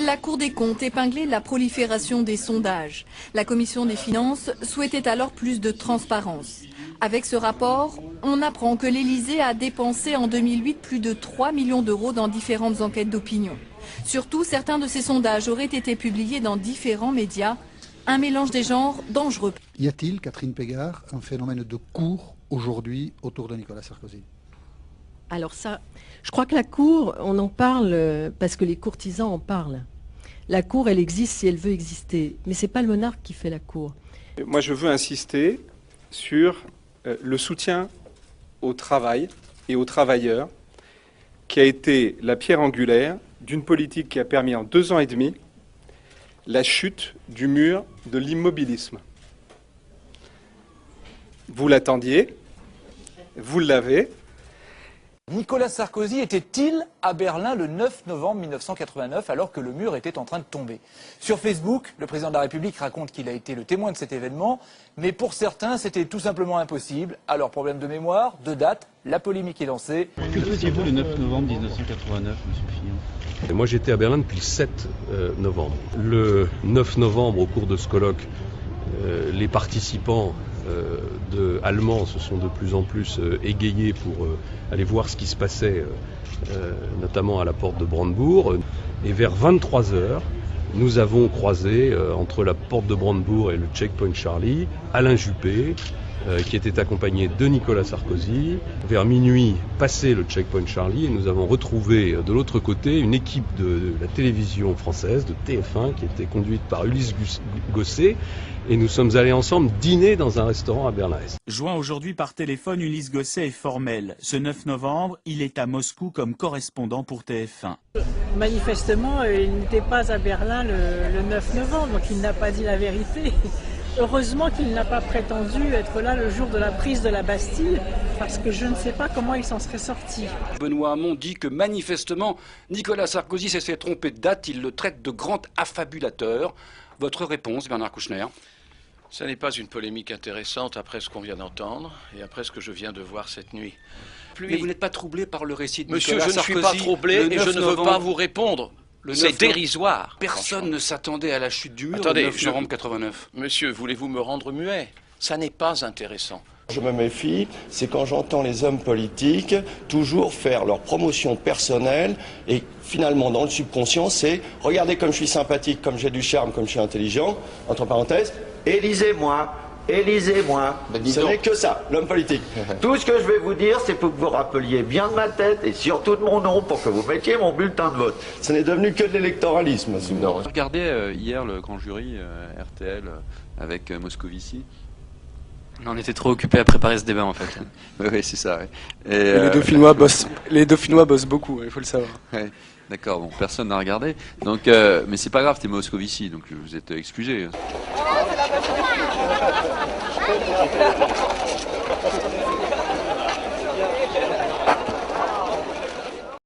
La Cour des comptes épinglait la prolifération des sondages. La Commission des finances souhaitait alors plus de transparence. Avec ce rapport, on apprend que l'Élysée a dépensé en 2008 plus de 3 millions d'euros dans différentes enquêtes d'opinion. Surtout, certains de ces sondages auraient été publiés dans différents médias. Un mélange des genres dangereux. Y a-t-il, Catherine Pégard, un phénomène de cour aujourd'hui autour de Nicolas Sarkozy? Alors ça, je crois que la cour, on en parle parce que les courtisans en parlent. La cour, elle existe si elle veut exister. Mais ce n'est pas le monarque qui fait la cour. Moi, je veux insister sur le soutien au travail et aux travailleurs qui a été la pierre angulaire d'une politique qui a permis en 2 ans et demi la chute du mur de l'immobilisme. Vous l'attendiez, vous l'avez. Nicolas Sarkozy était-il à Berlin le 9 novembre 1989 alors que le mur était en train de tomber? Sur Facebook, le président de la République raconte qu'il a été le témoin de cet événement, mais pour certains, c'était tout simplement impossible. Alors, problème de mémoire, de date, la polémique est lancée. Que faisiez-vous le 9 novembre 1989, monsieur Fillon? Moi, j'étais à Berlin depuis le 7 novembre. Le 9 novembre, au cours de ce colloque, les participants allemands se sont de plus en plus égayés pour aller voir ce qui se passait, notamment à la porte de Brandebourg. Et vers 23 heures, nous avons croisé entre la porte de Brandebourg et le checkpoint Charlie Alain Juppé, qui était accompagné de Nicolas Sarkozy. Vers minuit, passé le checkpoint Charlie, et nous avons retrouvé de l'autre côté une équipe de la télévision française, de TF1, qui était conduite par Ulysse Gosset, et nous sommes allés ensemble dîner dans un restaurant à Berlin-Est. Joint aujourd'hui par téléphone, Ulysse Gosset est formel. Ce 9 novembre, il est à Moscou comme correspondant pour TF1. Manifestement, il n'était pas à Berlin le 9 novembre, donc il n'a pas dit la vérité. Heureusement qu'il n'a pas prétendu être là le jour de la prise de la Bastille, parce que je ne sais pas comment il s'en serait sorti. Benoît Hamon dit que manifestement, Nicolas Sarkozy s'est fait tromper de date, il le traite de grand affabulateur. Votre réponse, Bernard Kouchner? Ce n'est pas une polémique intéressante après ce qu'on vient d'entendre et après ce que je viens de voir cette nuit. Mais vous n'êtes pas troublé par le récit de Monsieur, Nicolas Sarkozy? Monsieur, je ne suis pas troublé et je ne veux pas vous répondre. C'est dérisoire. Personne ne s'attendait à la chute du mur Attendez, le 9 novembre 89. Monsieur, voulez-vous me rendre muet? Ça n'est pas intéressant. Je me méfie, c'est quand j'entends les hommes politiques toujours faire leur promotion personnelle et finalement dans le subconscient c'est « regardez comme je suis sympathique, comme j'ai du charme, comme je suis intelligent », entre parenthèses, « élisez-moi ». Élisez-moi. Ce n'est que ça, l'homme politique. Tout ce que je vais vous dire, c'est pour que vous rappeliez bien de ma tête et surtout de mon nom pour que vous mettiez mon bulletin de vote. Ce n'est devenu que de l'électoralisme. Regardez hier le grand jury RTL avec Moscovici. On était trop occupés à préparer ce débat en fait. Oui, c'est ça. Ouais. Et les Dauphinois bossent beaucoup, il faut le savoir. Ouais. D'accord, bon, personne n'a regardé. Donc, mais c'est pas grave, t'es Moscovici, donc vous êtes excusé. Ah, c'est la